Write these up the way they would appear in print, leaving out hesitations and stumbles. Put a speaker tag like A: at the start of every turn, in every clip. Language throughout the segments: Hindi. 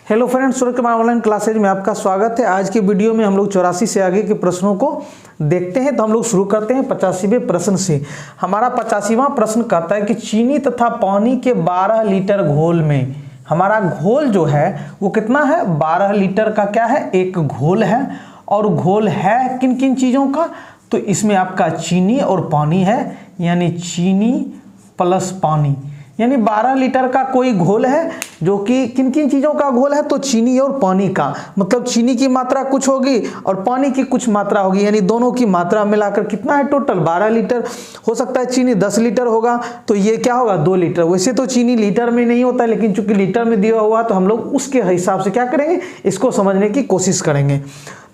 A: Hello friends, Surya Kumar online classes में आपका स्वागत है। आज की वीडियो में हम लोग 84 से आगे के प्रश्नों को देखते हैं। तो हम लोग शुरू करते हैं 85वें प्रश्न से। हमारा 85वां प्रश्न कहता है कि चीनी तथा पानी के 12 लीटर घोल में, हमारा घोल जो है वो कितना है, 12 लीटर का क्या है, एक घोल है। और घोल है किन किन चीज़ों का, तो इसमें आपका चीनी और पानी है, यानी चीनी प्लस पानी, यानी 12 लीटर का कोई घोल है जो कि किन किन चीज़ों का घोल है, तो चीनी और पानी का। मतलब चीनी की मात्रा कुछ होगी और पानी की कुछ मात्रा होगी, यानी दोनों की मात्रा मिलाकर कितना है टोटल 12 लीटर। हो सकता है चीनी 10 लीटर होगा तो ये क्या होगा 2 लीटर। वैसे तो चीनी लीटर में नहीं होता है, लेकिन चूंकि लीटर में दिया हुआ तो हम लोग उसके हिसाब से क्या करेंगे, इसको समझने की कोशिश करेंगे।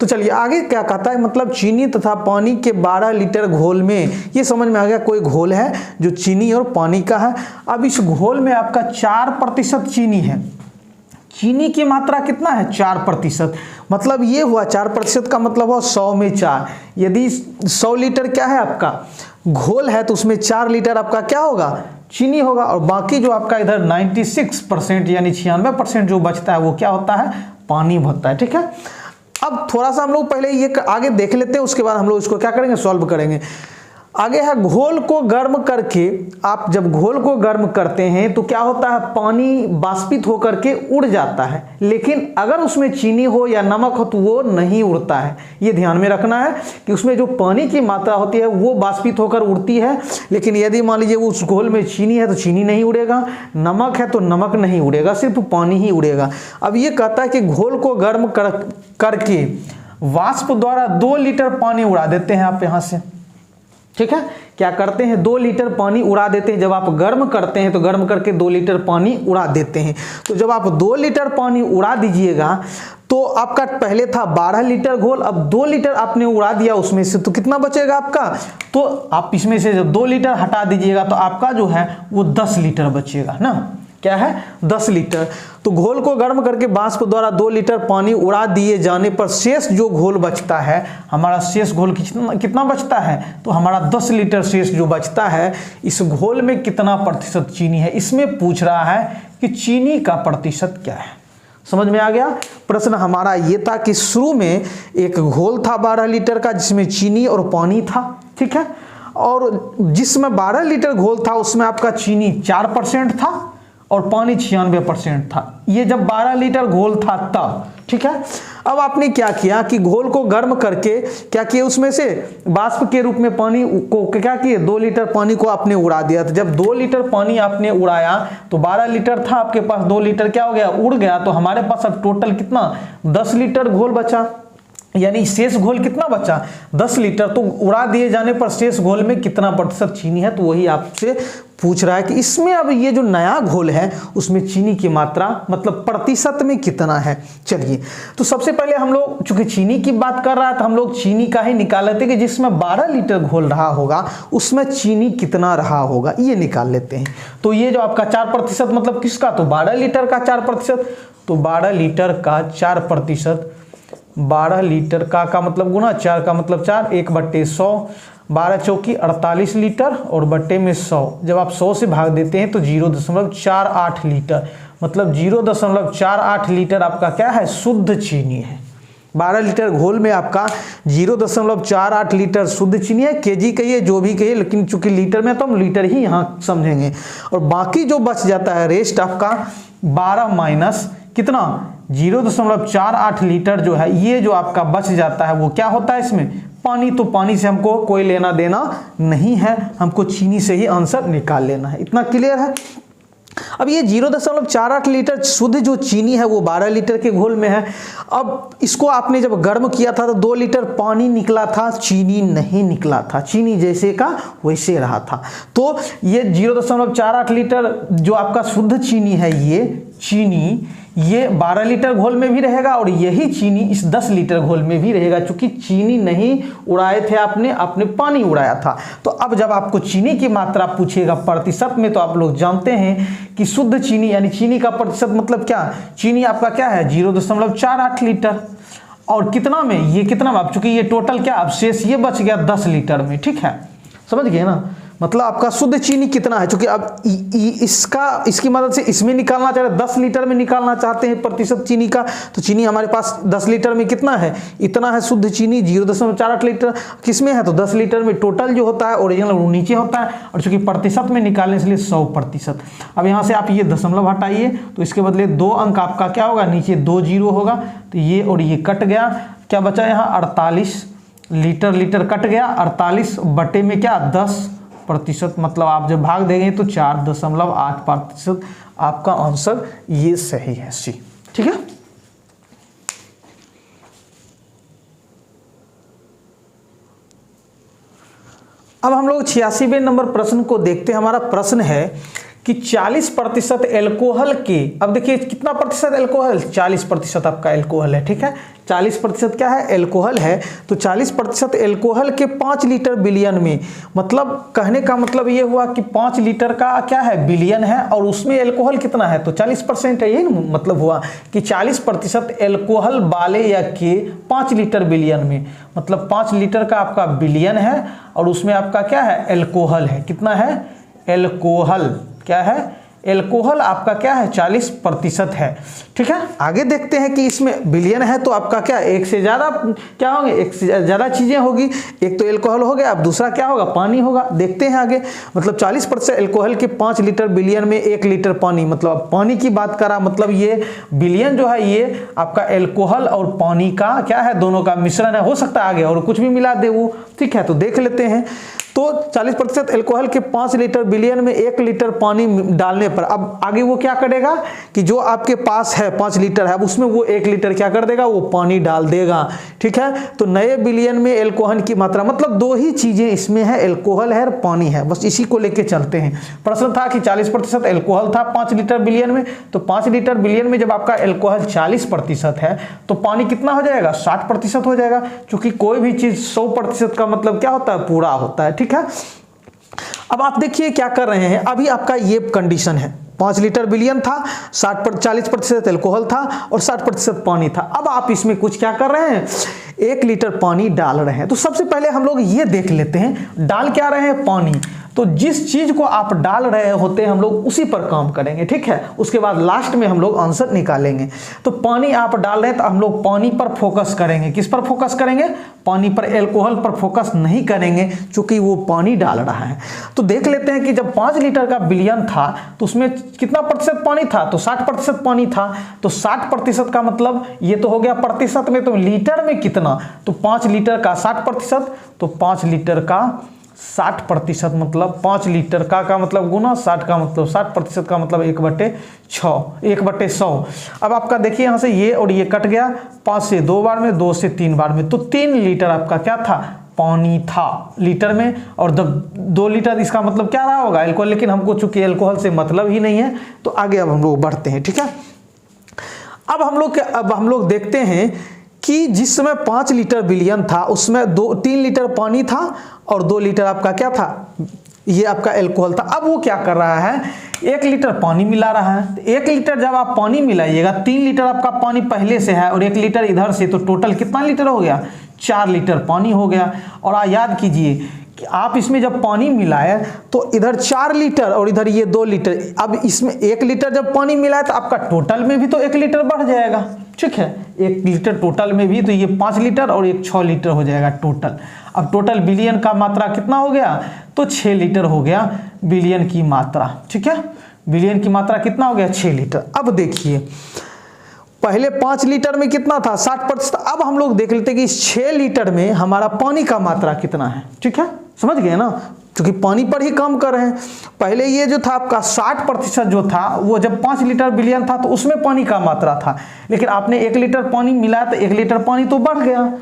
A: तो चलिए आगे क्या कहता है, मतलब चीनी तथा पानी के 12 लीटर घोल में, ये समझ में आ गया कोई घोल है जो चीनी और पानी का है। अब इस घोल में आपका 4% चीनी है। चीनी की मात्रा कितना है, 4%। मतलब ये हुआ 4% का मतलब हुआ 100 में 4। यदि 100 लीटर क्या है आपका घोल है तो उसमें 4 लीटर आपका क्या होगा, चीनी होगा। और बाकी जो आपका इधर 96% यानी 96% जो बचता है वो क्या होता है, पानी होता है। ठीक है, अब थोड़ा सा हम लोग पहले ये आगे देख लेते हैं, उसके बाद हम लोग इसको क्या करेंगे, सॉल्व करेंगे। आगे है घोल को गर्म करके, आप जब घोल को गर्म करते हैं तो क्या होता है, पानी बाष्पित होकर के उड़ जाता है। लेकिन अगर उसमें चीनी हो या नमक हो तो वो नहीं उड़ता है। ये ध्यान में रखना है कि उसमें जो पानी की मात्रा होती है वो बाष्पित होकर उड़ती है। लेकिन यदि मान लीजिए उस घोल में चीनी है तो चीनी नहीं उड़ेगा, नमक है तो नमक नहीं उड़ेगा, सिर्फ पानी ही उड़ेगा। अब ये कहता है कि घोल को गर्म करके वाष्प द्वारा 2 लीटर पानी उड़ा देते हैं आप यहाँ से। ठीक है, क्या करते हैं, 2 लीटर पानी उड़ा देते हैं। जब आप गर्म करते हैं तो गर्म करके 2 लीटर पानी उड़ा देते हैं। तो जब आप 2 लीटर पानी उड़ा दीजिएगा तो आपका पहले था 12 लीटर घोल, अब 2 लीटर आपने उड़ा दिया उसमें से, तो कितना बचेगा आपका, तो आप इसमें से जब 2 लीटर हटा दीजिएगा तो आपका जो है वो 10 लीटर बचेगा ना। क्या है, 10 लीटर। तो घोल को गर्म करके वाष्प द्वारा 2 लीटर पानी उड़ा दिए जाने पर शेष जो घोल बचता है, हमारा शेष घोल कितना बचता है, तो हमारा 10 लीटर शेष जो बचता है, इस घोल में कितना प्रतिशत चीनी है, इसमें पूछ रहा है कि चीनी का प्रतिशत क्या है। समझ में आ गया। प्रश्न हमारा ये था कि शुरू में एक घोल था 12 लीटर का जिसमें चीनी और पानी था। ठीक है, और जिसमें 12 लीटर घोल था उसमें आपका चीनी 4% था और पानी 96% था। ये जब 12 लीटर घोल था तब। ठीक है, अब आपने क्या किया कि घोल को गर्म करके क्या किया, उसमें से वाष्प के रूप में पानी को क्या किए, 2 लीटर पानी को आपने उड़ा दिया। तो जब 2 लीटर पानी आपने उड़ाया तो 12 लीटर था आपके पास, 2 लीटर क्या हो गया, उड़ गया। तो हमारे पास अब टोटल कितना, 10 लीटर घोल बचा, यानी शेष घोल कितना बचा, 10 लीटर। तो उड़ा दिए जाने पर शेष घोल में कितना प्रतिशत चीनी है, तो वही आपसे पूछ रहा है कि इसमें अब ये जो नया घोल है उसमें चीनी की मात्रा मतलब प्रतिशत में कितना है। चलिए, तो सबसे पहले हम लोग चूंकि चीनी की बात कर रहा है तो हम लोग चीनी का ही निकाल लेते हैं कि जिसमें 12 लीटर घोल रहा होगा उसमें चीनी कितना रहा होगा, ये निकाल लेते हैं। तो ये जो आपका 4% मतलब किसका, तो 12 लीटर का 4%, तो 12 लीटर का 4%, 12 लीटर का मतलब गुना 4 का मतलब 4, 1/100, 12 चौकी 48 लीटर और बट्टे में 100। जब आप 100 से भाग देते हैं तो 0.48 लीटर, मतलब 0.48 लीटर आपका क्या है, शुद्ध चीनी है। 12 लीटर घोल में आपका 0.48 लीटर शुद्ध चीनी है। केजी कहिए जो भी कहिए, लेकिन चूंकि लीटर में तो हम लीटर ही यहाँ समझेंगे। और बाकी जो बच जाता है रेस्ट आपका 12 माइनस कितना, 0.48 लीटर जो है, ये जो आपका बच जाता है वो क्या होता है, इसमें पानी। तो पानी से हमको कोई लेना देना नहीं है, हमको चीनी से ही आंसर निकाल लेना है। इतना क्लियर है। अब ये 0.48 लीटर शुद्ध जो चीनी है वो 12 लीटर के घोल में है। अब इसको आपने जब गर्म किया था तो 2 लीटर पानी निकला था, चीनी नहीं निकला था, चीनी जैसे का वैसे रहा था। तो ये 0.48 लीटर जो आपका शुद्ध चीनी है, ये चीनी ये 12 लीटर घोल में भी रहेगा और यही चीनी इस 10 लीटर घोल में भी रहेगा, क्योंकि चीनी नहीं उड़ाए थे आपने पानी उड़ाया था। तो अब जब आपको चीनी की मात्रा पूछेगा प्रतिशत में, तो आप लोग जानते हैं कि शुद्ध चीनी यानी चीनी का प्रतिशत मतलब क्या, चीनी आपका क्या है 0.48 लीटर और कितना में, ये कितना में, अब चूंकि ये टोटल क्या अब शेष ये बच गया 10 लीटर में। ठीक है, समझ गए ना। मतलब आपका शुद्ध चीनी कितना है, क्योंकि अब इसकी मदद से इसमें निकालना चाह रहे हैं, 10 लीटर में निकालना चाहते हैं प्रतिशत चीनी का, तो चीनी हमारे पास 10 लीटर में कितना है, इतना है शुद्ध चीनी 0.48 लीटर किसमें है, तो 10 लीटर में टोटल जो होता है ओरिजिनल वो नीचे होता है, और चूंकि प्रतिशत में निकालने इसलिए 100%। अब यहाँ से आप ये दशमलव हटाइए तो इसके बदले 2 अंक आपका क्या होगा, नीचे 2 जीरो होगा, तो ये और ये कट गया, क्या बचा यहाँ 48 लीटर कट गया, 48 बटे में क्या 10%, मतलब आप जब भाग देंगे तो 4.8% आपका आंसर ये सही है, सी। ठीक है, अब हम लोग 86वें नंबर प्रश्न को देखते हैं। हमारा प्रश्न है कि 40% एल्कोहल के, अब देखिए कितना प्रतिशत एल्कोहल, 40% आपका एल्कोहल है। ठीक है, 40% क्या है, एल्कोहल है, तो 40% एल्कोहल के 5 लीटर बिलियन में, मतलब कहने का मतलब ये हुआ कि 5 लीटर का क्या है, बिलियन है, और उसमें एल्कोहल कितना है, तो 40% है। ये मतलब हुआ कि 40% एल्कोहल वाले या के 5 लीटर बिलियन में, मतलब 5 लीटर का आपका बिलियन है और उसमें आपका क्या है, एल्कोहल है। कितना है, एल्कोहल क्या है, एल्कोहल आपका क्या है, 40% है। ठीक है, आगे देखते हैं कि इसमें बिलियन है तो आपका क्या, एक से ज़्यादा क्या होंगे, एक से ज़्यादा चीज़ें होगी, एक तो एल्कोहल हो गया, अब दूसरा क्या होगा, पानी होगा। देखते हैं आगे, मतलब 40% एल्कोहल के 5 लीटर बिलियन में 1 लीटर पानी, मतलब पानी की बात करा, मतलब ये बिलियन जो है ये आपका एल्कोहल और पानी का क्या है, दोनों का मिश्रण है। हो सकता है आगे और कुछ भी मिला दे वो, ठीक है, तो देख लेते हैं। तो 40% एल्कोहल के 5 लीटर बिलियन में 1 लीटर पानी डालने पर, अब आगे वो क्या करेगा कि जो आपके पास है 5 लीटर है, अब उसमें वो 1 लीटर क्या कर देगा, वो पानी डाल देगा। ठीक है, तो नए बिलियन में एल्कोहल की मात्रा, मतलब 2 ही चीजें इसमें है, एल्कोहल है और पानी है, बस इसी को लेके चलते हैं। प्रश्न था कि 40% एल्कोहल था 5 लीटर बिलियन में, तो 5 लीटर बिलियन में जब आपका एल्कोहल 40% है तो पानी कितना हो जाएगा, 60% हो जाएगा, क्योंकि कोई भी चीज 100% का मतलब क्या होता है, पूरा होता है। ठीक है, अब आप देखिए क्या कर रहे हैं, अभी आपका ये कंडीशन है, 5 लीटर बिलियन था, 40% एल्कोहल था और 60% पानी था। अब आप इसमें कुछ क्या कर रहे हैं, 1 लीटर पानी डाल रहे हैं। तो सबसे पहले हम लोग ये देख लेते हैं, डाल क्या रहे हैं, पानी। तो जिस चीज को आप डाल रहे होते हैं हम लोग उसी पर काम करेंगे। ठीक है, उसके बाद लास्ट में हम लोग आंसर निकालेंगे। तो पानी आप डाल रहे हैं तो हम लोग पानी पर फोकस करेंगे। किस पर फोकस करेंगे, पानी पर, एल्कोहल पर फोकस नहीं करेंगे क्योंकि वो पानी डाल रहा है। तो देख लेते हैं कि जब 5 लीटर का बिलियन था तो उसमें कितना प्रतिशत पानी था, तो 60% पानी था। तो 60% का मतलब ये तो हो गया प्रतिशत में, तो लीटर में कितना, तो 5 लीटर का 60%, तो 5 लीटर का 60% मतलब 5 लीटर का मतलब गुना 60 का मतलब 60% का मतलब 1/100। अब आपका देखिए यहाँ से ये और ये कट गया, 5 से 2 बार में, 2 से 3 बार में, तो 3 लीटर आपका क्या था, पानी था लीटर में, और 2 लीटर इसका मतलब क्या रहा होगा, एल्कोहल। लेकिन हमको चूंकि एल्कोहल से मतलब ही नहीं है तो आगे अब हम लोग बढ़ते हैं। ठीक है, अब हम लोग देखते हैं कि जिस समय 5 लीटर बिलियन था उसमें 3 लीटर पानी था और 2 लीटर आपका क्या था, ये आपका एल्कोहल था। अब वो क्या कर रहा है, 1 लीटर पानी मिला रहा है। 1 लीटर जब आप पानी मिलाइएगा, 3 लीटर आपका पानी पहले से है और 1 लीटर इधर से, तो टोटल कितना लीटर हो गया, 4 लीटर पानी हो गया। और याद कीजिए कि आप इसमें जब पानी मिलाए तो इधर 4 लीटर और इधर ये 2 लीटर, अब इसमें 1 लीटर जब पानी मिलाए तो आपका टोटल में भी तो 1 लीटर बढ़ जाएगा। ठीक है, 1 लीटर टोटल में भी, तो ये 5 लीटर और एक 6 लीटर हो जाएगा टोटल। अब टोटल बिलियन का मात्रा कितना हो गया, तो 6 लीटर हो गया बिलियन की मात्रा। ठीक है, बिलियन की मात्रा कितना हो गया, 6 लीटर। अब देखिए पहले 5 लीटर में कितना था, 60%। अब हम लोग देख लेते हैं कि इस 6 लीटर में हमारा पानी का मात्रा कितना है। ठीक है, समझ गए ना, क्योंकि पानी पर ही काम कर रहे हैं। पहले ये जो था आपका 60% जो था वो जब 5 लीटर बिलियन था तो उसमें पानी का मात्रा था, लेकिन आपने 1 लीटर पानी मिलाया तो 1 लीटर पानी तो बढ़ गया,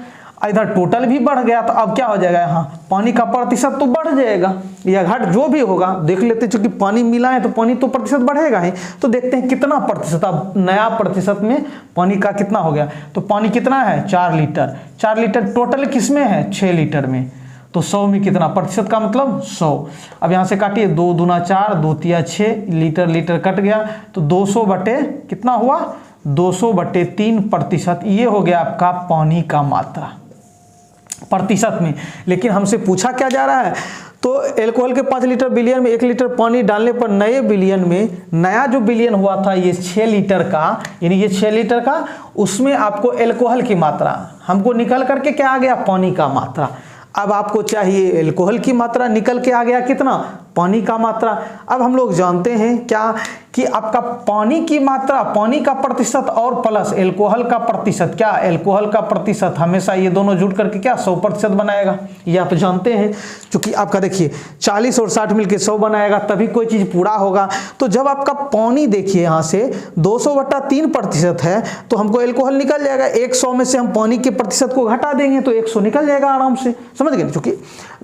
A: इधर टोटल भी बढ़ गया। तो अब क्या हो जाएगा, यहाँ पानी का प्रतिशत तो बढ़ जाएगा या घट, जो भी होगा देख लेते, क्योंकि पानी मिला है तो पानी तो प्रतिशत बढ़ेगा ही। तो देखते हैं कितना प्रतिशत, अब नया प्रतिशत में पानी का कितना हो गया। तो पानी कितना है, 4 लीटर। 4 लीटर टोटल किस में है, 6 लीटर में। तो 100 में कितना, प्रतिशत का मतलब 100। अब यहाँ से काटिए, 2 दूना 4, 2 तिया 6, लीटर कट गया, तो 200 बटे कितना हुआ, 200/3%। ये हो गया आपका पानी का मात्रा। प्रतिशत में। लेकिन हमसे पूछा क्या जा रहा है, तो एल्कोहल के 5 लीटर बिलियन में 1 लीटर पानी डालने पर नए बिलियन में, नया जो बिलियन हुआ था ये 6 लीटर का, यानी ये 6 लीटर का, उसमें आपको एल्कोहल की मात्रा, हमको निकल करके क्या आ गया, पानी का मात्रा। अब आपको चाहिए एल्कोहल की मात्रा, निकल के आ गया कितना, पानी का मात्रा। अब हम लोग जानते हैं क्या कि आपका पानी की मात्रा, पानी का प्रतिशत और प्लस एल्कोहल का प्रतिशत, क्या एल्कोहल का प्रतिशत हमेशा ये दोनों जुड़ करके क्या 100% बनाएगा, ये आप जानते हैं। क्योंकि आपका देखिए 40 और 60 मिलके 100 बनाएगा, तभी कोई चीज़ पूरा होगा। तो जब आपका पानी देखिए यहाँ से 200/3% है, तो हमको एल्कोहल निकल जाएगा। 100 में से हम पानी के प्रतिशत को घटा देंगे तो 100 निकल जाएगा आराम से, समझ गए। क्योंकि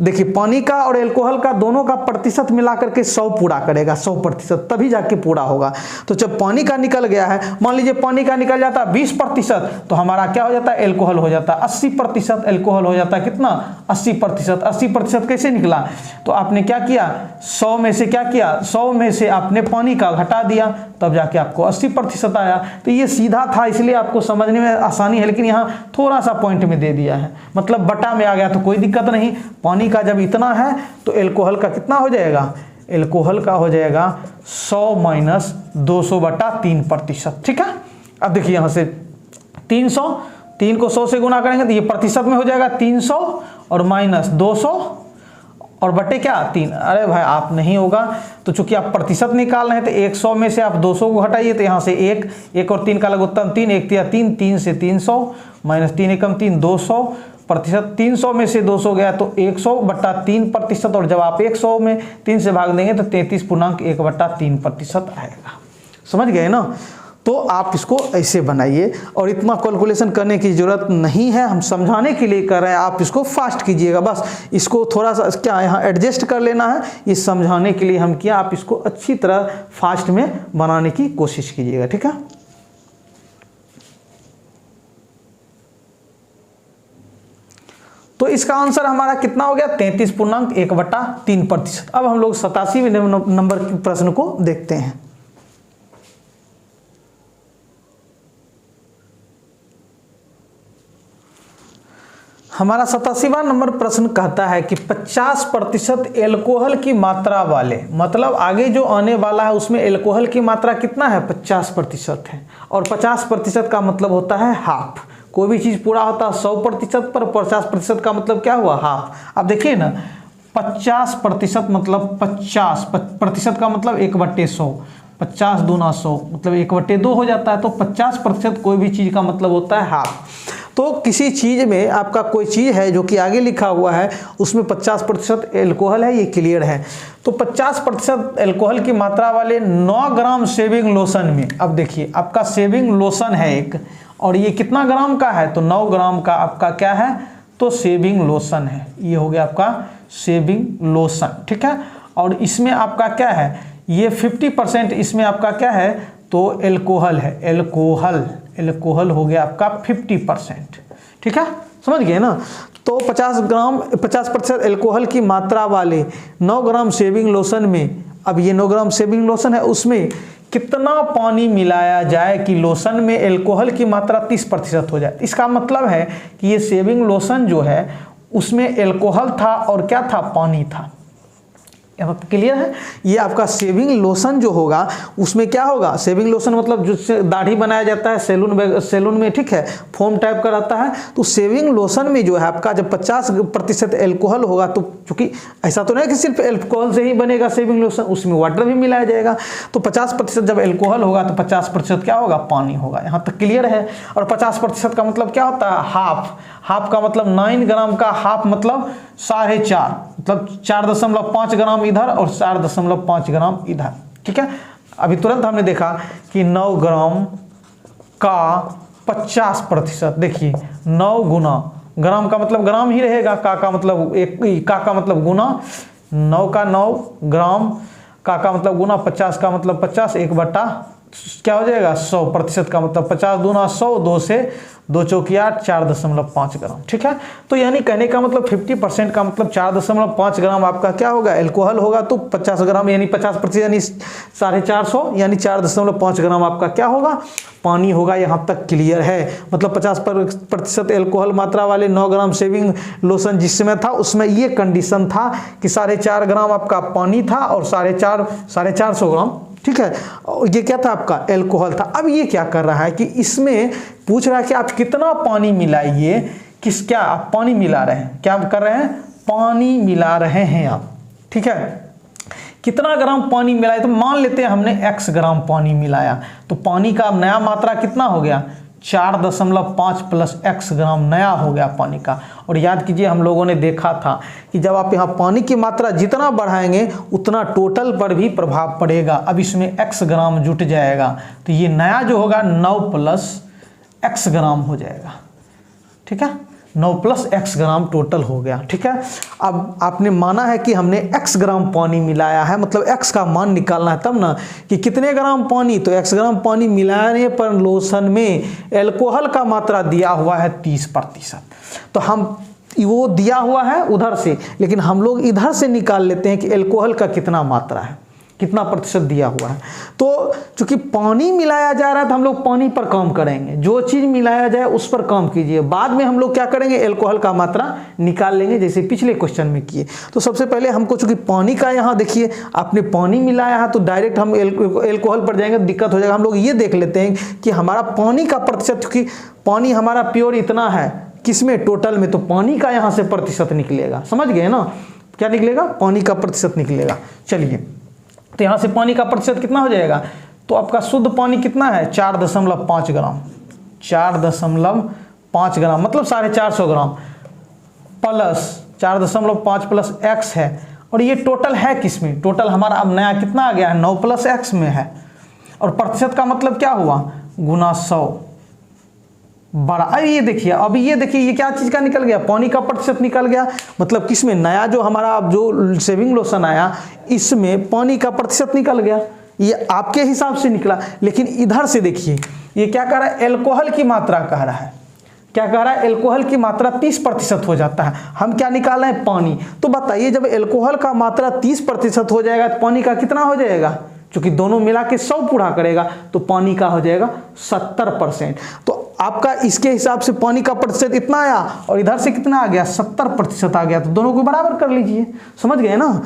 A: देखिए पानी का और एल्कोहल का दोनों का प्रतिशत मिला करके 100 पूरा करेगा, 100%, तभी जाके पूरा होगा। तो जब पानी का निकल गया है, मान लीजिए पानी का निकल जाता है 20%, तो हमारा क्या हो जाता है, एल्कोहल हो जाता है 80%, एल्कोहल हो जाता है कितना, 80%। 80% कैसे निकला, तो आपने क्या किया, 100 में से क्या किया, 100 में से आपने पानी का घटा दिया, तब जाके आपको 80% आया। तो ये सीधा था, इसलिए आपको समझने में आसानी है, लेकिन यहाँ थोड़ा सा पॉइंट में दे दिया है, मतलब बटा में आ गया तो कोई दिक्कत नहीं। पानी का जब इतना है तो एल्कोहल का कितना हो जाएगा, एल्कोहल का हो जाएगा 100 - 200/3%, ठीक है। अब देखिए यहाँ से 300, 3 को 100 से गुना करेंगे तो ये प्रतिशत में हो जाएगा 300 और -200 और बटे क्या 3। अरे भाई आप नहीं होगा, तो चूंकि आप प्रतिशत निकाल रहे हैं तो 100 में से आप 200 को हटाइए, तो यहाँ से 1 और 3 का लघुत्तम 3, 1 3 3, 3 से 300 -3 एकम 3, 200 प्रतिशत। 300 में से 200 गया तो 100/3%, और जब आप 100 में 3 से भाग देंगे तो 33.1/3% आएगा, समझ गए ना। तो आप इसको ऐसे बनाइए, और इतना कैलकुलेशन करने की जरूरत नहीं है, हम समझाने के लिए कर रहे हैं, आप इसको फास्ट कीजिएगा, बस इसको थोड़ा सा क्या यहाँ एडजस्ट कर लेना है, ये समझाने के लिए हम किया, आप इसको अच्छी तरह फास्ट में बनाने की कोशिश कीजिएगा, ठीक है। तो इसका आंसर हमारा कितना हो गया, 33.1/3%। अब हम लोग 87वें नंबर के प्रश्न को देखते हैं। हमारा 87वां नंबर प्रश्न कहता है कि 50% एल्कोहल की मात्रा वाले, मतलब आगे जो आने वाला है उसमें एल्कोहल की मात्रा कितना है, 50% है, और 50% का मतलब होता है हाफ। कोई भी चीज़ पूरा होता है 100% पर, 50% का मतलब क्या हुआ, हाफ। अब देखिए ना 50% मतलब 50% का मतलब 1/100, 50 दूना 100 मतलब 1/2 हो जाता है। तो 50% कोई भी चीज़ का मतलब होता है हाफ। तो किसी चीज़ में आपका कोई चीज़ है जो कि आगे लिखा हुआ है, उसमें 50% एल्कोहल है, ये क्लियर है। तो 50% एल्कोहल की मात्रा वाले 9 ग्राम शेविंग लोशन में, अब देखिए आपका शेविंग लोशन है एक, और ये कितना ग्राम का है, तो 9 ग्राम का आपका क्या है, तो शेविंग लोशन है। ये हो गया आपका शेविंग लोशन, ठीक है। और इसमें आपका क्या है, ये 50% इसमें आपका क्या है, तो एल्कोहल है, एल्कोहल हो गया आपका 50%, ठीक है, समझ गए ना। तो 50% एल्कोहल की मात्रा वाले 9 ग्राम शेविंग लोशन में, अब ये 9 ग्राम शेविंग लोशन है, उसमें कितना पानी मिलाया जाए कि लोशन में एल्कोहल की मात्रा 30% हो जाए। इसका मतलब है कि ये शेविंग लोशन जो है उसमें एल्कोहल था और क्या था, पानी था। क्लियर है। ये आपका शेविंग लोशन जो होगा उसमें क्या होगा, शेविंग लोशन मतलब जो दाढ़ी बनाया जाता है सैलून में, ठीक है, फोम टाइप का रहता है। तो शेविंग लोशन में जो है आपका जब 50% एल्कोहल होगा, तो चूंकि ऐसा तो नहीं कि सिर्फ एल्कोहल से ही बनेगा शेविंग लोशन, उसमें वाटर भी मिलाया जाएगा। तो 50% जब एल्कोहल होगा तो 50% क्या होगा, पानी होगा। यहाँ तक क्लियर है। और 50% का मतलब क्या होता है, हाफ का मतलब 9 ग्राम का हाफ मतलब 4.5, मतलब 4.5 ग्राम इधर और 4.5 ग्राम इधर, ठीक है। अभी तुरंत हमने देखा कि 9 ग्राम का 50%, देखिए 9 गुना, ग्राम का मतलब ग्राम ही रहेगा, का मतलब एक, का मतलब गुना, 9 का 9 ग्राम, का मतलब गुना, 50 का मतलब 50, 1/9, क्या हो जाएगा 100% का मतलब 50 दूना 100, 2 से 2 चौकी 8, 4.5 ग्राम। ठीक है, तो यानी कहने का मतलब 50% का मतलब 4.5 ग्राम आपका क्या होगा, एल्कोहल होगा। तो 50 ग्राम यानी 50% यानी 450 यानी 4.5 ग्राम आपका क्या होगा, पानी होगा। यहाँ तक क्लियर है। मतलब 50% एल्कोहल मात्रा वाले 9 ग्राम शेविंग लोशन जिसमें था उसमें ये कंडीशन था कि 4.5 ग्राम आपका पानी था और 450 ग्राम, ठीक है, ये क्या था आपका एल्कोहल था। अब ये क्या कर रहा है कि इसमें पूछ रहा है कि आप कितना पानी मिलाइए, क्या आप पानी मिला रहे हैं, क्या कर रहे हैं, पानी मिला रहे हैं आप। ठीक है, कितना ग्राम पानी मिलाए, तो मान लेते हैं हमने x ग्राम पानी मिलाया, तो पानी का नया मात्रा कितना हो गया, 4.5 प्लस x ग्राम नया हो गया पानी का। और याद कीजिए हम लोगों ने देखा था कि जब आप यहाँ पानी की मात्रा जितना बढ़ाएंगे उतना टोटल पर भी प्रभाव पड़ेगा। अब इसमें x ग्राम जुट जाएगा, तो ये नया जो होगा 9 प्लस x ग्राम हो जाएगा। ठीक है, 9 प्लस x ग्राम टोटल हो गया। ठीक है, अब आपने माना है कि हमने x ग्राम पानी मिलाया है, मतलब x का मान निकालना है तब ना कि कितने ग्राम पानी, तो x ग्राम पानी मिलाने पर लोशन में एल्कोहल का मात्रा दिया हुआ है 30%। तो हम वो दिया हुआ है उधर से, लेकिन हम लोग इधर से निकाल लेते हैं कि एल्कोहल का कितना मात्रा है, कितना प्रतिशत दिया हुआ है। तो चूंकि पानी मिलाया जा रहा है तो हम लोग पानी पर काम करेंगे, जो चीज़ मिलाया जाए उस पर काम कीजिए। बाद में हम लोग क्या करेंगे, एल्कोहल का मात्रा निकाल लेंगे जैसे पिछले क्वेश्चन में किए। तो सबसे पहले हमको चूंकि पानी का यहाँ देखिए आपने पानी मिलाया है तो डायरेक्ट हम एल्कोहल पर जाएंगे, दिक्कत हो जाएगा। हम लोग ये देख लेते हैं कि हमारा पानी का प्रतिशत, चूंकि पानी हमारा प्योर इतना है किसमें, टोटल में, तो पानी का यहाँ से प्रतिशत निकलेगा। समझ गए ना, क्या निकलेगा, पानी का प्रतिशत निकलेगा। चलिए, तो यहाँ से पानी का प्रतिशत कितना हो जाएगा, तो आपका शुद्ध पानी कितना है 4.5 ग्राम, 4.5 ग्राम मतलब 450 ग्राम प्लस 4.5 प्लस x है। और ये टोटल है किसमें, टोटल हमारा अब नया कितना आ गया है, 9 प्लस x में है। और प्रतिशत का मतलब क्या हुआ, गुना 100 बड़ा। अरे ये देखिए, अभी ये देखिए ये क्या चीज़ का निकल गया, पानी का प्रतिशत निकल गया। मतलब किसमें, नया जो हमारा जो शेविंग लोशन आया इसमें पानी का प्रतिशत निकल गया, ये आपके हिसाब से निकला। लेकिन इधर से देखिए ये क्या कह रहा है, एल्कोहल की मात्रा कह रहा है, क्या कह रहा है, एल्कोहल की मात्रा 30% हो जाता है। हम क्या निकाल रहे हैं, पानी। तो बताइए जब एल्कोहल का मात्रा 30% हो जाएगा तो पानी का कितना हो जाएगा, क्योंकि दोनों मिला के 100 पूरा करेगा तो पानी का हो जाएगा 70%। तो आपका इसके हिसाब से पानी का प्रतिशत इतना आया और इधर से कितना आ गया, 70% आ गया। तो दोनों को बराबर कर लीजिए, समझ गए ना,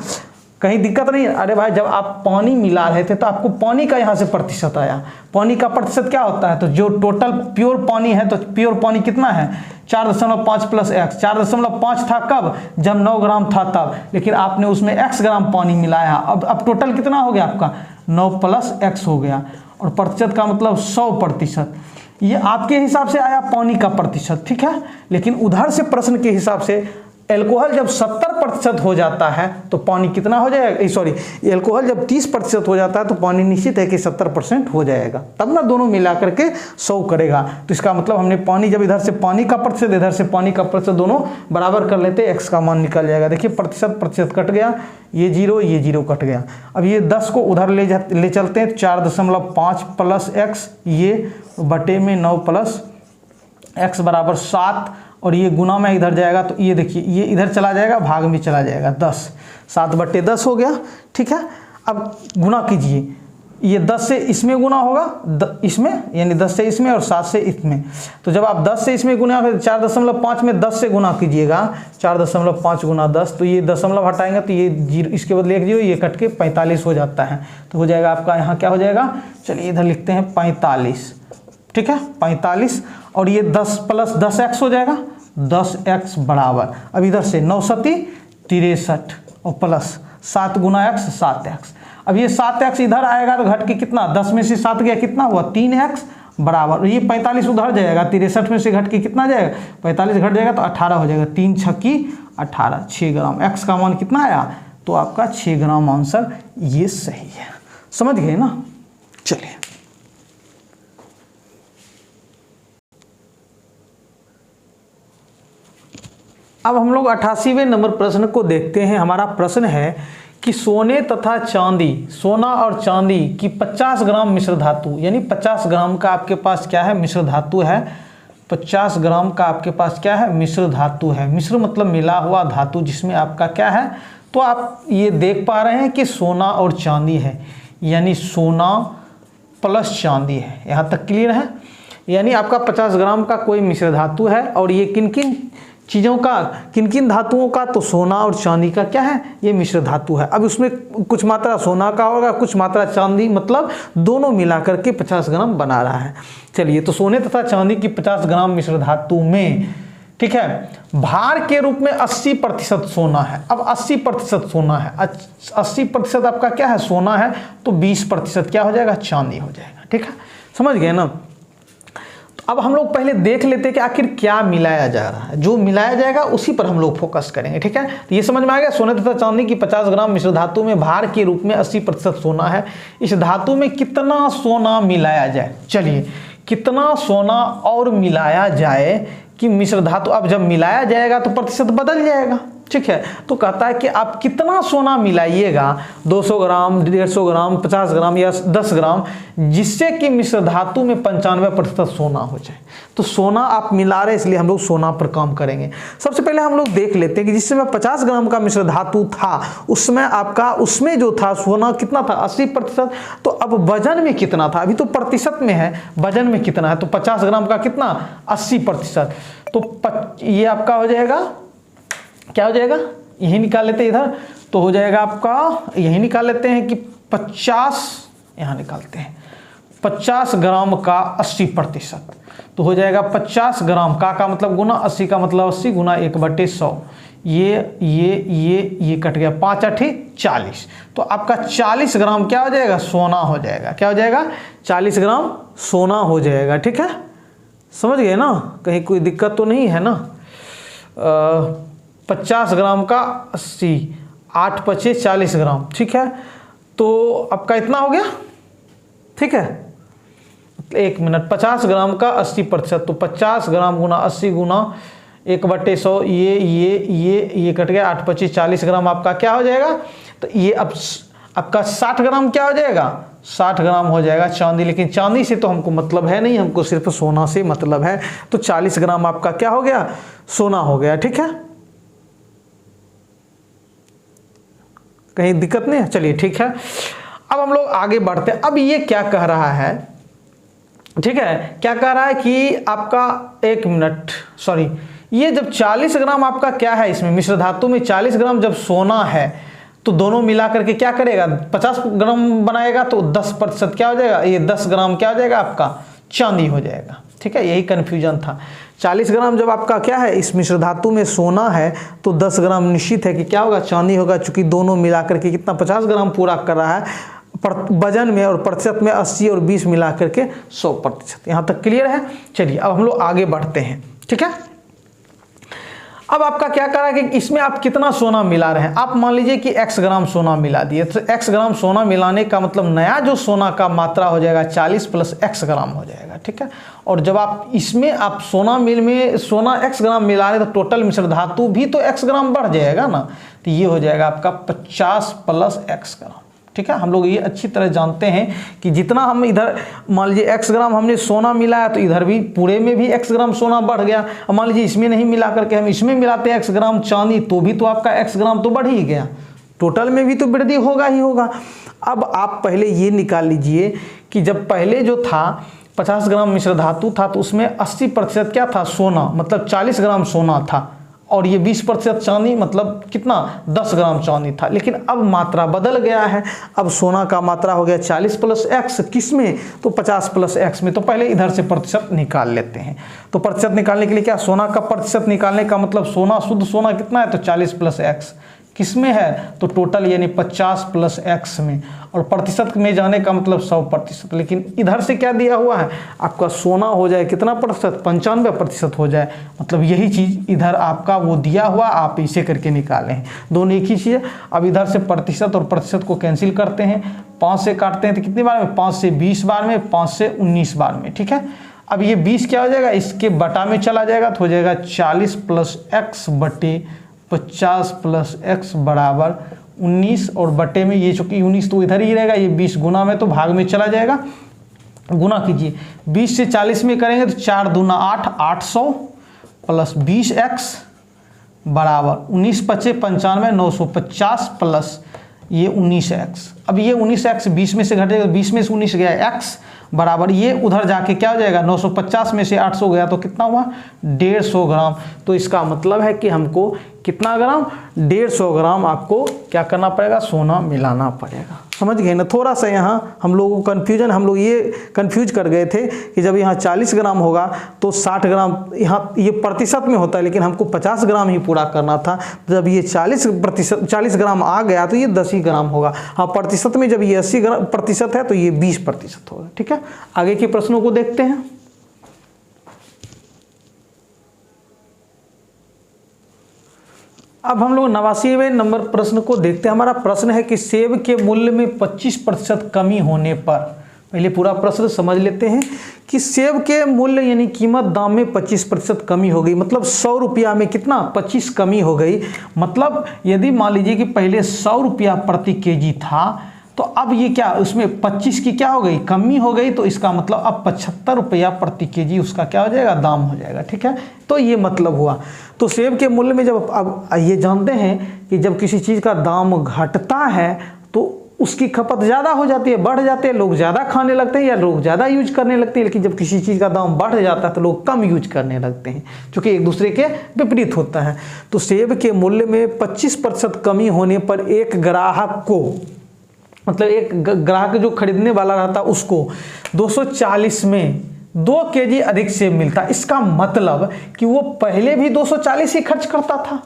A: कहीं दिक्कत नहीं। अरे भाई जब आप पानी मिला रहे थे तो आपको पानी का यहाँ से प्रतिशत आया, पानी का प्रतिशत क्या होता है, तो जो टोटल प्योर पानी है तो प्योर पानी कितना है 4.5 प्लस x, 4.5 था कब, जब 9 ग्राम था तब, लेकिन आपने उसमें x ग्राम पानी मिलाया। अब टोटल कितना हो गया आपका 9 प्लस x हो गया। और प्रतिशत का मतलब 100%, ये आपके हिसाब से आया पानी का प्रतिशत। ठीक है, लेकिन उधर से प्रश्न के हिसाब से एल्कोहल जब 70% हो जाता है तो पानी कितना हो जाएगा, सॉरी एल्कोहल जब 30% हो जाता है तो पानी निश्चित है कि 70% हो जाएगा, तब ना दोनों मिला करके 100 करेगा। तो इसका मतलब हमने पानी जब इधर से पानी का प्रतिशत इधर से पानी का प्रतिशत दोनों बराबर कर लेते, x का मान निकल जाएगा। देखिए प्रतिशत कट गया, ये 0 कट गया। अब ये 10 को उधर ले चलते हैं, 4.5 प्लस x ये बटे में 9 प्लस x बराबर 7, और ये गुना में इधर जाएगा तो ये देखिए ये इधर चला जाएगा, भाग में चला जाएगा 10, 7/10 हो गया। ठीक है, अब गुना कीजिए, ये 10 से इसमें गुना होगा, इसमें यानी 10 से इसमें और 7 से इसमें। तो जब आप 10 से इसमें गुना, फिर 4.5 में 10 से गुना कीजिएगा, 4.5 गुना 10, तो ये दशमलव हटाएंगे तो ये 0, इसके बदले 1 0, ये कट के 45 हो जाता है। तो हो जाएगा आपका यहाँ क्या हो जाएगा, चलिए इधर लिखते हैं 45। ठीक है, 45, और ये 10 प्लस 10x हो जाएगा, 10x बराबर, अब इधर से 9 सती 63 और प्लस 7 गुना x 7x। अब ये 7x इधर आएगा तो घट के कितना, 10 में से 7 गया कितना हुआ 3x बराबर, ये 45 उधर जाएगा, 63 में से घट के कितना जाएगा 45 घट जाएगा तो 18 हो जाएगा, 3 छक्की 18, 6 ग्राम। x का मान कितना आया, तो आपका 6 ग्राम आंसर ये सही है। समझ गए ना, चलिए अब हम लोग 88वें नंबर प्रश्न को देखते हैं। हमारा प्रश्न है कि सोने तथा चांदी, सोना और चांदी की 50 ग्राम मिश्र धातु, यानी 50 ग्राम का आपके पास क्या है, मिश्र धातु है। 50 ग्राम का आपके पास क्या है, मिश्र धातु है। मिश्र मतलब मिला हुआ धातु, जिसमें आपका क्या है, तो आप ये देख पा रहे हैं कि सोना और चांदी है, यानी सोना प्लस चांदी है। यहाँ तक क्लियर है। यानी आपका 50 ग्राम का कोई मिश्र धातु है, और ये किन किन चीज़ों का, किन किन धातुओं का, तो सोना और चांदी का क्या है, ये मिश्र धातु है। अब उसमें कुछ मात्रा सोना का होगा, कुछ मात्रा चांदी, मतलब दोनों मिलाकर के 50 ग्राम बना रहा है। चलिए, तो सोने तथा चांदी की 50 ग्राम मिश्र धातु में, ठीक है, भार के रूप में 80% सोना है। अब 80% सोना है, 80% आपका क्या है, सोना है, तो 20% क्या हो जाएगा, चांदी हो जाएगा। ठीक है, समझ गए ना। अब हम लोग पहले देख लेते हैं कि आखिर क्या मिलाया जा रहा है। जो मिलाया जाएगा उसी पर हम लोग फोकस करेंगे। ठीक है, तो ये समझ में आ गया। सोने तथा चांदी की 50 ग्राम मिश्र धातु में भार के रूप में 80% सोना है। इस धातु में कितना सोना मिलाया जाए, चलिए कितना सोना और मिलाया जाए कि मिश्र धातु, अब जब मिलाया जाएगा तो प्रतिशत बदल जाएगा। ठीक है, तो कहता है कि आप कितना सोना मिलाइएगा, 200 ग्राम, 150 ग्राम, 50 ग्राम या 10 ग्राम, जिससे कि मिश्र धातु में 95% सोना हो जाए। तो सोना आप मिला रहे, इसलिए हम लोग सोना पर काम करेंगे। सबसे पहले हम लोग देख लेते हैं कि जिस समय 50 ग्राम का मिश्र धातु था, उसमें आपका, उसमें जो था सोना कितना था, 80%। तो अब वजन में कितना था, अभी तो प्रतिशत में है, वजन में कितना है, तो 50 ग्राम का कितना, 80%। तो ये आपका हो जाएगा, क्या हो जाएगा, यही निकाल लेते हैं इधर, तो हो जाएगा आपका, यही निकाल लेते हैं कि 50, यहाँ निकालते हैं 50 ग्राम का 80%, तो हो जाएगा 50 ग्राम का मतलब गुना 80 का मतलब 80 गुना 1/100। ये कट गया, 5 8 40, तो आपका 40 ग्राम क्या हो जाएगा, सोना हो जाएगा। क्या हो जाएगा, 40 ग्राम सोना हो जाएगा। ठीक है, समझ गए ना, कहीं कोई दिक्कत तो नहीं है ना। 50 ग्राम का 80, 8 5 40 ग्राम। ठीक है, तो आपका इतना हो गया। ठीक है, 1 मिनट, 50 ग्राम का 80%, तो 50 ग्राम गुना 80 गुना 1/100, ये कट गया, 8 5 40 ग्राम आपका क्या हो जाएगा, तो ये अब आपका 60 ग्राम क्या हो जाएगा, 60 ग्राम हो जाएगा चांदी। लेकिन चांदी से तो हमको मतलब है नहीं, हमको सिर्फ सोना से मतलब है। तो 40 ग्राम आपका क्या हो गया, सोना हो गया। ठीक है, कहीं दिक्कत नहीं है, चलिए ठीक है। अब हम लोग आगे बढ़ते हैं। अब ये क्या कह रहा है, ठीक है, क्या कह रहा है कि आपका, 1 मिनट, सॉरी, ये जब 40 ग्राम आपका क्या है, इसमें मिश्र धातु में 40 ग्राम जब सोना है, तो दोनों मिला करके क्या करेगा, 50 ग्राम बनाएगा, तो 10% क्या हो जाएगा, ये 10 ग्राम क्या हो जाएगा आपका, चांदी हो जाएगा। ठीक है, यही कन्फ्यूजन था। 40 ग्राम जब आपका क्या है, इस मिश्र धातु में सोना है, तो 10 ग्राम निश्चित है कि क्या होगा, चांदी होगा, चूंकि दोनों मिलाकर के कितना, 50 ग्राम पूरा कर रहा है वजन में, और प्रतिशत में 80 और 20 मिला करके 100%। यहाँ तक क्लियर है। चलिए, अब हम लोग आगे बढ़ते हैं। ठीक है, अब आपका क्या करा कि इसमें आप कितना सोना मिला रहे हैं। आप मान लीजिए कि x ग्राम सोना मिला दिए, तो x ग्राम सोना मिलाने का मतलब नया जो सोना का मात्रा हो जाएगा 40 + x ग्राम हो जाएगा। ठीक है, और जब आप इसमें आप सोना मिल में सोना x ग्राम मिला रहे, तो टोटल मिश्र धातु भी तो x ग्राम बढ़ जाएगा ना, तो ये हो जाएगा आपका 50 + x ग्राम। ठीक है, हम लोग ये अच्छी तरह जानते हैं कि जितना हम इधर मान लीजिए x ग्राम हमने सोना मिलाया, तो इधर भी पूरे में भी x ग्राम सोना बढ़ गया। अब मान लीजिए इसमें नहीं मिला करके हम इसमें मिलाते हैं x ग्राम चांदी, तो भी तो आपका x ग्राम तो बढ़ ही गया, टोटल में भी तो वृद्धि होगा ही होगा। अब आप पहले ये निकाल लीजिए कि जब पहले जो था 50 ग्राम मिश्र धातु था, तो उसमें 80% क्या था, सोना, मतलब 40 ग्राम सोना था, और ये 20% चांदी, मतलब कितना, 10 ग्राम चांदी था। लेकिन अब मात्रा बदल गया है, अब सोना का मात्रा हो गया 40 + x, किस में, तो 50 + x में। तो पहले इधर से प्रतिशत निकाल लेते हैं। तो प्रतिशत निकालने के लिए क्या, सोना का प्रतिशत निकालने का मतलब सोना, शुद्ध सोना कितना है, तो 40 + x किस में है, तो टोटल यानी 50 + x में, और प्रतिशत में जाने का मतलब 100%। लेकिन इधर से क्या दिया हुआ है, आपका सोना हो जाए कितना प्रतिशत, 95% हो जाए, मतलब यही चीज़ इधर आपका वो दिया हुआ, आप इसे करके निकालें, दोनों एक ही चीज़ है। अब इधर से प्रतिशत और प्रतिशत को कैंसिल करते हैं, 5 से काटते हैं तो कितनी बार में, 5 से 20 बार में, 5 से 19 बार में। ठीक है, अब ये 20 क्या हो जाएगा, इसके बटा में चला जाएगा, तो हो जाएगा 40 + x / 50 + x बराबर 19 और बटे में ये चूंकि 19 तो इधर ही रहेगा, ये 20 गुना में तो भाग में चला जाएगा, गुना कीजिए 20 से 40 में करेंगे तो 4 दूना 8, 800 प्लस 20x बराबर 19 पचे 95, 950 प्लस ये 19x। अब ये 19x 20 में से घटेगा, 20 में से 19 गया x बराबर ये उधर जाके क्या हो जाएगा, 950 में से 800 गया तो कितना हुआ, 150 ग्राम। तो इसका मतलब है कि हमको कितना ग्राम, 150 ग्राम आपको क्या करना पड़ेगा, सोना मिलाना पड़ेगा। समझ गए ना। थोड़ा सा यहाँ हम लोगों को कन्फ्यूजन, हम लोग ये कन्फ्यूज कर गए थे कि जब यहाँ 40 ग्राम होगा तो 60 ग्राम, यहाँ ये प्रतिशत में होता है लेकिन हमको 50 ग्राम ही पूरा करना था। जब ये 40 ग्राम आ गया तो ये 10 ही ग्राम होगा। हाँ, प्रतिशत में जब ये 80% है तो ये 20% होगा। ठीक है, आगे के प्रश्नों को देखते हैं। अब हम लोग 89वें नंबर प्रश्न को देखते हैं। हमारा प्रश्न है कि सेब के मूल्य में 25% कमी होने पर, पहले पूरा प्रश्न समझ लेते हैं कि सेब के मूल्य यानी कीमत दाम में 25% कमी हो गई, मतलब 100 रुपया में कितना, 25 कमी हो गई। मतलब यदि मान लीजिए कि पहले 100 रुपया प्रति केजी था तो अब ये क्या, उसमें 25 की क्या हो गई, कमी हो गई। तो इसका मतलब अब 75 रुपया प्रति केजी उसका क्या हो जाएगा, दाम हो जाएगा। ठीक है, तो ये मतलब हुआ। तो सेब के मूल्य में जब, अब ये जानते हैं कि जब किसी चीज़ का दाम घटता है तो उसकी खपत ज़्यादा हो जाती है, बढ़ जाते हैं, लोग ज़्यादा खाने लगते हैं या लोग ज़्यादा यूज करने लगते हैं। लेकिन जब किसी चीज़ का दाम बढ़ जाता है तो लोग कम यूज करने लगते हैं, क्योंकि एक दूसरे के विपरीत होता है। तो सेब के मूल्य में 25% कमी होने पर एक ग्राहक को, मतलब एक ग्राहक जो खरीदने वाला रहता उसको 240 में 2 केजी अधिक सेब मिलता। इसका मतलब कि वो पहले भी 240 ही खर्च करता था,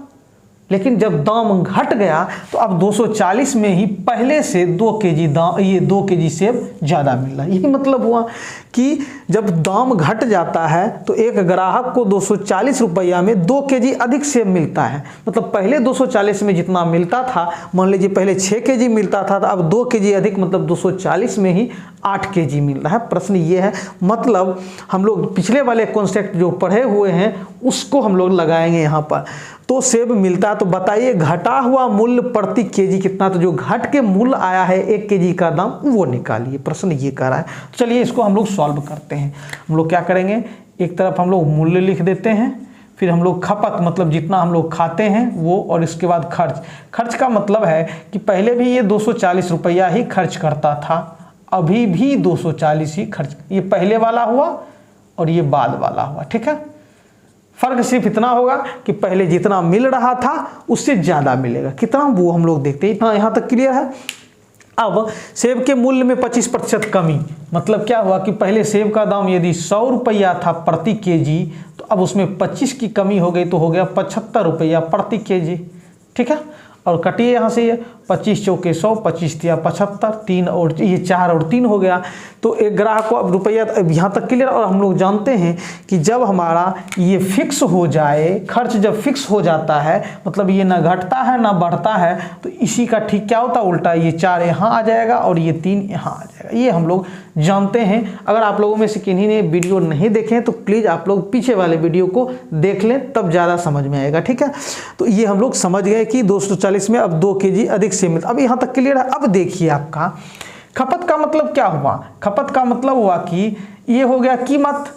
A: लेकिन जब दाम घट गया तो अब 240 में ही पहले से 2 केजी दाम, ये 2 केजी सेब ज़्यादा मिल रहा है। यही मतलब हुआ कि जब दाम घट जाता है तो एक ग्राहक को 240 रुपया में 2 केजी अधिक सेब मिलता है। मतलब पहले 240 में जितना मिलता था, मान लीजिए पहले 6 केजी मिलता था, तो अब 2 केजी अधिक, मतलब 240 में ही 8 केजी मिल रहा है। प्रश्न ये है, मतलब हम लोग पिछले वाले कॉन्सेप्ट जो पढ़े हुए हैं उसको हम लोग लगाएंगे यहाँ पर। तो सेब मिलता है, तो बताइए घटा हुआ मूल्य प्रति केजी कितना। तो जो घट के मूल्य आया है 1 केजी का दाम, वो निकालिए। प्रश्न ये कर रहा है। तो चलिए इसको हम लोग सॉल्व करते हैं। हम लोग क्या करेंगे, एक तरफ हम लोग मूल्य लिख देते हैं, फिर हम लोग खपत, मतलब जितना हम लोग खाते हैं वो, और इसके बाद खर्च। खर्च का मतलब है कि पहले भी ये 240 रुपया ही खर्च करता था, अभी भी 240 ही खर्च, ये पहले वाला हुआ और ये बाद वाला हुआ। ठीक है, फर्क सिर्फ इतना होगा कि पहले जितना मिल रहा था उससे ज़्यादा मिलेगा। कितना, वो हम लोग देखते हैं। इतना यहाँ तक क्लियर है। अब सेब के मूल्य में 25% कमी, मतलब क्या हुआ कि पहले सेब का दाम यदि 100 रुपया था प्रति केजी, तो अब उसमें 25 की कमी हो गई तो हो गया 75 रुपया प्रति केजी। ठीक है, और कटिए यहाँ से, ये 25 चौके 100, 25 तिया 75, 3 और ये 4 और 3 हो गया। तो एक ग्राहक को अब रुपया, यहाँ तक क्लियर। और हम लोग जानते हैं कि जब हमारा ये फिक्स हो जाए, खर्च जब फिक्स हो जाता है, मतलब ये ना घटता है ना बढ़ता है, तो इसी का ठीक क्या होता है, उल्टा। ये 4 यहाँ आ जाएगा और ये 3 यहाँ आ जाएगा। ये हम लोग जानते हैं। अगर आप लोगों में से किन्हीं ने वीडियो नहीं देखे हैं तो प्लीज़ आप लोग पीछे वाले वीडियो को देख लें, तब ज़्यादा समझ में आएगा। ठीक है, तो ये हम लोग समझ गए कि 240 में अब 2 केजी अधिक से मिलता। अब यहाँ तक क्लियर है। अब देखिए आपका खपत का मतलब क्या हुआ। खपत का मतलब हुआ कि ये हो गया कीमत।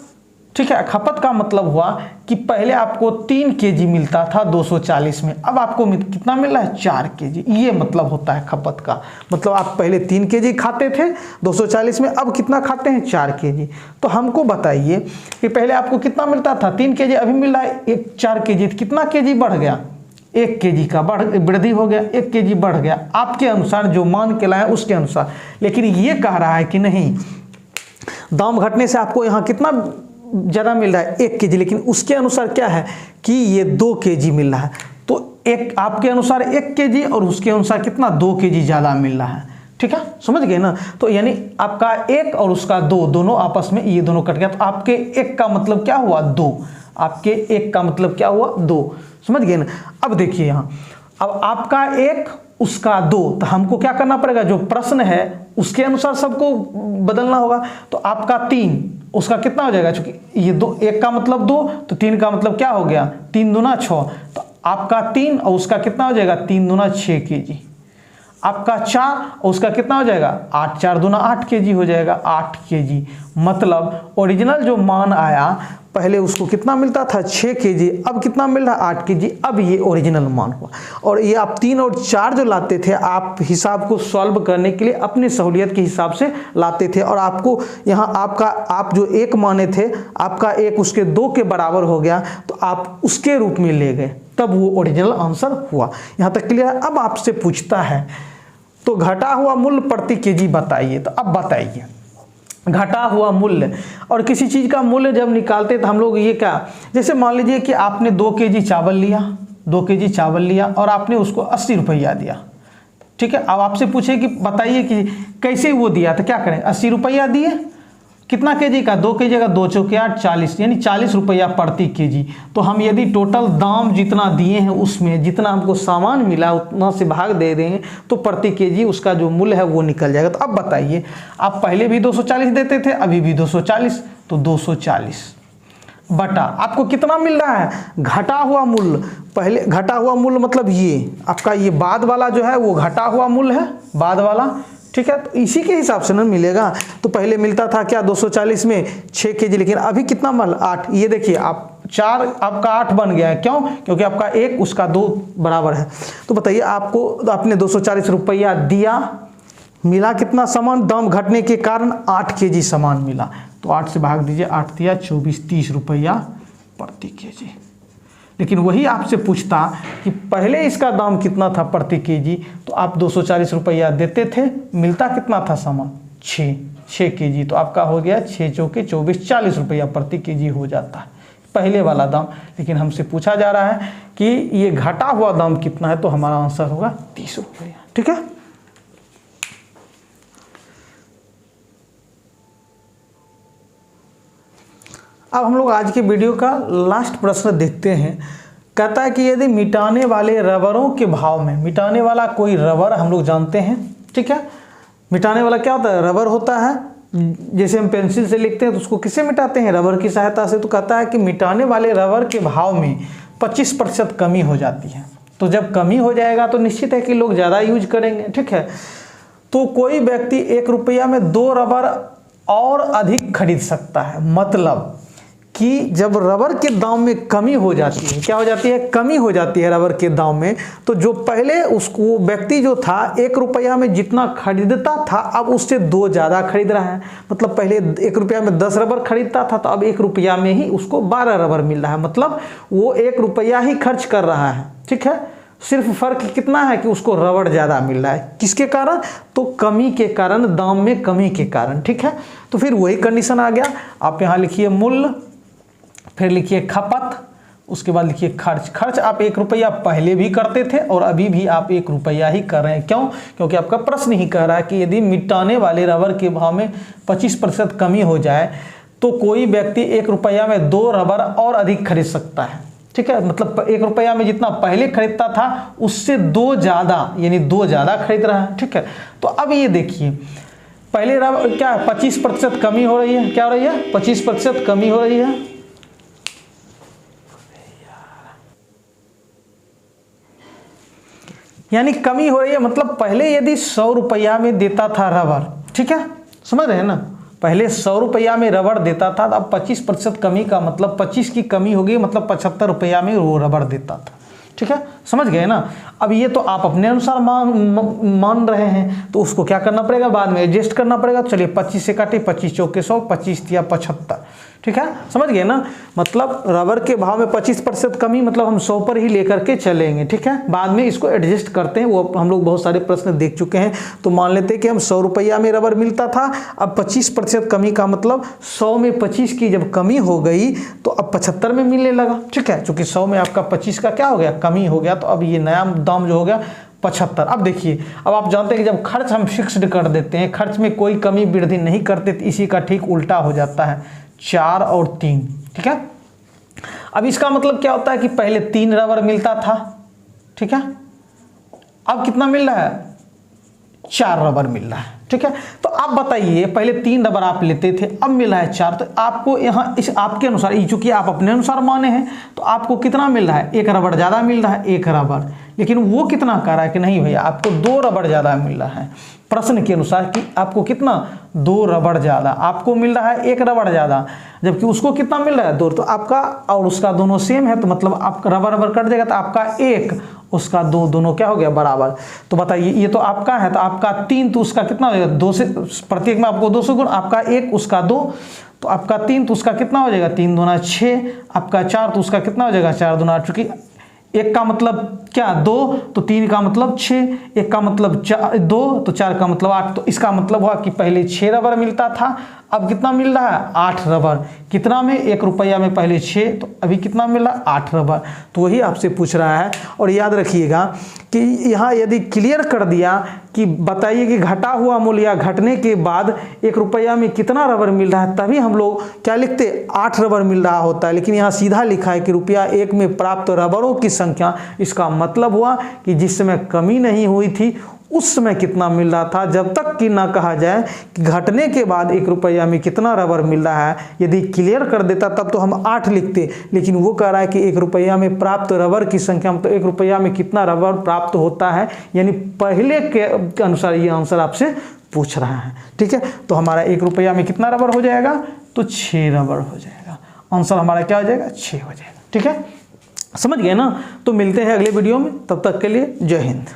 A: ठीक है, खपत का मतलब हुआ कि पहले आपको 3 केजी मिलता था 240 में, अब आपको कितना मिल रहा है, 4 केजी। ये मतलब होता है खपत का। मतलब आप पहले 3 केजी खाते थे 240 में, अब कितना खाते हैं, 4 केजी। तो हमको बताइए कि पहले आपको कितना मिलता था, 3 केजी, अभी मिल रहा है 4 केजी। कितना केजी बढ़ गया, 1 केजी का वृद्धि हो गया, 1 केजी बढ़ गया आपके अनुसार, जो मान के लाए उसके अनुसार। लेकिन ये कह रहा है कि नहीं, दाम घटने से आपको यहाँ कितना ज़्यादा मिल रहा है, 1 केजी, लेकिन उसके अनुसार क्या है कि ये 2 केजी मिल रहा है। तो एक आपके अनुसार 1 केजी और उसके अनुसार कितना, 2 केजी ज़्यादा मिल रहा है। ठीक है, समझ गए ना। तो यानी आपका 1 और उसका 2 दोनों आपस में, ये दोनों कट गया, तो आपके 1 का मतलब क्या हुआ, 2। आपके 1 का मतलब क्या हुआ, 2। समझ गए ना। अब देखिए यहाँ, अब आपका 1 उसका 2, तो हमको क्या करना पड़ेगा, जो प्रश्न है उसके अनुसार सबको बदलना होगा। तो आपका 3 उसका कितना हो जाएगा, चूंकि ये 2, 1 का मतलब 2, तो 3 का मतलब क्या हो गया, 3 दूना 6। तो आपका 3 और उसका कितना हो जाएगा, 3 दूना 6 केजी। आपका 4 और उसका कितना हो जाएगा 8, 4 दूना 8 kg हो जाएगा, 8 kg। मतलब ओरिजिनल जो मान आया पहले उसको कितना मिलता था 6 kg, अब कितना मिल रहा है 8 kg, अब ये ओरिजिनल मान हुआ। और ये आप 3 और 4 जो लाते थे आप हिसाब को सॉल्व करने के लिए अपनी सहूलियत के हिसाब से लाते थे, और आपको यहाँ आपका आप जो 1 माने थे आपका 1 उसके 2 के बराबर हो गया तो आप उसके रूप में ले गए, तब वो ओरिजिनल आंसर हुआ। यहाँ तक क्लियर है। अब आपसे पूछता है तो घटा हुआ मूल्य प्रति केजी बताइए। तो अब बताइए घटा हुआ मूल्य, और किसी चीज़ का मूल्य जब निकालते तो हम लोग ये क्या, जैसे मान लीजिए कि आपने 2 kg चावल लिया, 2 kg चावल लिया और आपने उसको 80 रुपया दिया, ठीक है। अब आपसे पूछे कि बताइए कि कैसे वो दिया, तो क्या करें 80 रुपया दिए, कितना केजी का 2 kg का 2 चौके 8 40, यानी 40 रुपया प्रति केजी। तो हम यदि टोटल दाम जितना दिए हैं उसमें जितना हमको सामान मिला उतना से भाग दे देंगे तो प्रति केजी उसका जो मूल्य है वो निकल जाएगा। तो अब बताइए, आप पहले भी 240 देते थे, अभी भी 240, तो 240 बटा आपको कितना मिल रहा है घटा हुआ मूल्य। पहले घटा हुआ मूल्य मतलब ये आपका ये बाद वाला जो है वो घटा हुआ मूल्य है, बाद वाला, ठीक है। तो इसी के हिसाब से ना मिलेगा। तो पहले मिलता था क्या 240 में 6 kg, लेकिन अभी कितना माल 8। ये देखिए आप 4 आपका 8 बन गया है, क्यों, क्योंकि आपका 1 उसका 2 बराबर है। तो बताइए आपको आपने 240 रुपया दिया, मिला कितना सामान, दाम घटने के कारण 8 kg सामान मिला। तो 8 से भाग दीजिए, 8 दिया 24, 30 रुपया प्रति केजी। लेकिन वही आपसे पूछता कि पहले इसका दाम कितना था प्रति केजी, तो आप 240 रुपया देते थे, मिलता कितना था सामान 6 kg, तो आपका हो गया 6 चौके 24, 40 रुपया प्रति केजी हो जाता है पहले वाला दाम। लेकिन हमसे पूछा जा रहा है कि ये घटा हुआ दाम कितना है, तो हमारा आंसर होगा 30 रुपया, ठीक है। अब हम लोग आज के वीडियो का लास्ट प्रश्न देखते हैं। कहता है कि यदि मिटाने वाले रबरों के भाव में, मिटाने वाला कोई रबर हम लोग जानते हैं, ठीक है। मिटाने वाला क्या होता है, रबर होता है, जैसे हम पेंसिल से लिखते हैं तो उसको किससे मिटाते हैं, रबर की सहायता से। तो कहता है कि मिटाने वाले रबर के भाव में 25% कमी हो जाती है। तो जब कमी हो जाएगा तो निश्चित है कि लोग ज़्यादा यूज करेंगे, ठीक है। तो कोई व्यक्ति 1 रुपया में 2 रबर और अधिक खरीद सकता है। मतलब कि जब रबर के दाम में कमी हो जाती है, क्या हो जाती है, कमी हो जाती है रबर के दाम में, तो जो पहले उसको व्यक्ति जो था 1 रुपया में जितना खरीदता था अब उससे 2 ज़्यादा खरीद रहा है। मतलब पहले 1 रुपया में 10 रबर खरीदता था तो अब 1 रुपया में ही उसको 12 रबर मिल रहा है। मतलब वो 1 रुपया ही खर्च कर रहा है, ठीक है। सिर्फ फर्क कितना है कि उसको रबर ज़्यादा मिल रहा है, किसके कारण, तो कमी के कारण, दाम में कमी के कारण, ठीक है। तो फिर वही कंडीशन आ गया। आप यहाँ लिखिए मूल्य, फिर लिखिए खपत, उसके बाद लिखिए खर्च। खर्च आप 1 रुपया पहले भी करते थे और अभी भी आप 1 रुपया ही कर रहे हैं। क्यों, क्योंकि आपका प्रश्न ही कह रहा है कि यदि मिटाने वाले रबर के भाव में 25% कमी हो जाए तो कोई व्यक्ति 1 रुपया में 2 रबर और अधिक खरीद सकता है, ठीक है। मतलब 1 रुपया में जितना पहले खरीदता था उससे 2 ज़्यादा, यानी 2 ज़्यादा खरीद रहा है, ठीक है। तो अब ये देखिए पहले रबर क्या 25% कमी हो रही है, क्या हो रही है 25% कमी हो रही है। यानी कमी हो रही है, मतलब पहले यदि 100 रुपया में देता था रबर, ठीक है, समझ रहे हैं ना, पहले 100 रुपया में रबर देता था, अब 25% कमी का मतलब 25 की कमी हो गई, मतलब 75 रुपया में वो रबर देता था, ठीक है, समझ गए ना। अब ये तो आप अपने अनुसार मान रहे हैं, तो उसको क्या करना पड़ेगा, बाद में एडजस्ट करना पड़ेगा। चलिए 25 से काटे, 25 चौके 100, 25 या 75, ठीक है, समझ गए ना। मतलब रबर के भाव में 25% कमी, मतलब हम 100 पर ही लेकर के चलेंगे, ठीक है। बाद में इसको एडजस्ट करते हैं, वो हम लोग बहुत सारे प्रश्न देख चुके हैं। तो मान लेते हैं कि हम 100 रुपया में रबर मिलता था, अब 25% कमी का मतलब 100 में 25 की जब कमी हो गई तो अब 75 में मिलने लगा, ठीक है। चूँकि 100 में आपका 25 का क्या हो गया, कमी हो गया, तो अब ये नया दाम जो हो गया 75। अब देखिए, अब आप जानते हैं कि जब खर्च हम फिक्स्ड कर देते हैं, खर्च में कोई कमी वृद्धि नहीं करते, तो इसी का ठीक उल्टा हो जाता है 4 और 3, ठीक है। अब इसका मतलब क्या होता है कि पहले 3 रबर मिलता था, ठीक है, अब कितना मिल रहा है 4 रबर मिल रहा है, ठीक है। तो आप बताइए पहले 3 रबर आप लेते थे, अब मिल रहा है 4, तो आपको यहाँ इस आपके अनुसार, चूंकि आप अपने अनुसार माने हैं, तो आपको कितना मिल रहा है, 1 रबर ज़्यादा मिल रहा है, 1 रबर। लेकिन वो कितना कह रहा है कि नहीं भैया आपको 2 रबड़ ज़्यादा मिल रहा है, प्रश्न के अनुसार कि आपको कितना 2 रबड़ ज़्यादा, आपको मिल रहा है 1 रबड़ ज़्यादा, जबकि उसको कितना मिल रहा है 2, तो आपका और उसका दोनों सेम है, तो मतलब आपका रबड़ रबड़ कट जाएगा, तो आपका 1 उसका 2 दोनों क्या हो गया बराबर। तो बताइए ये तो आपका है, तो आपका 3 तो उसका कितना हो जाएगा 2 से, प्रत्येक में आपको 2 से गुण, आपका 1 उसका 2, तो आपका 3 तो उसका कितना हो जाएगा 3 दूना 6, आपका 4 तो उसका कितना हो जाएगा 4 दूना 8, चूंकि 1 का मतलब क्या 2, तो 3 का मतलब 6, 1 का मतलब 2, तो 4 का मतलब 8, तो इसका मतलब हुआ कि पहले 6 रबर मिलता था, अब कितना मिल रहा है 8 रबर, कितना में 1 रुपया में पहले 6, तो अभी कितना मिल रहा है 8 रबर। तो वही आपसे पूछ रहा है। और याद रखिएगा कि यहाँ यदि क्लियर कर दिया कि बताइए कि घटा हुआ मूल्य या घटने के बाद 1 रुपया में कितना रबर मिल रहा है, तभी हम लोग क्या लिखते 8 रबर मिल रहा होता है, लेकिन यहाँ सीधा लिखा है कि रुपया 1 में प्राप्त रबरों की संख्या, इसका मतलब हुआ कि जिस समय कमी नहीं हुई थी उस समय कितना मिल रहा था, जब तक कि ना कहा जाए कि घटने के बाद 1 रुपया में कितना रबर मिल रहा है। यदि क्लियर कर देता तब तो हम 8 लिखते, लेकिन वो कह रहा है कि 1 रुपया में प्राप्त रबर की संख्या, मतलब 1 रुपया में कितना रबर प्राप्त होता है, यानी पहले के अनुसार ये आंसर आपसे पूछ रहा है। ठीक है, तो हमारा 1 रुपया में कितना रबर हो जाएगा, तो 6 रबर हो जाएगा। आंसर हमारा क्या हो जाएगा 6 हो जाएगा। ठीक है, समझ गए ना। तो मिलते हैं अगले वीडियो में, तब तक के लिए जय हिंद।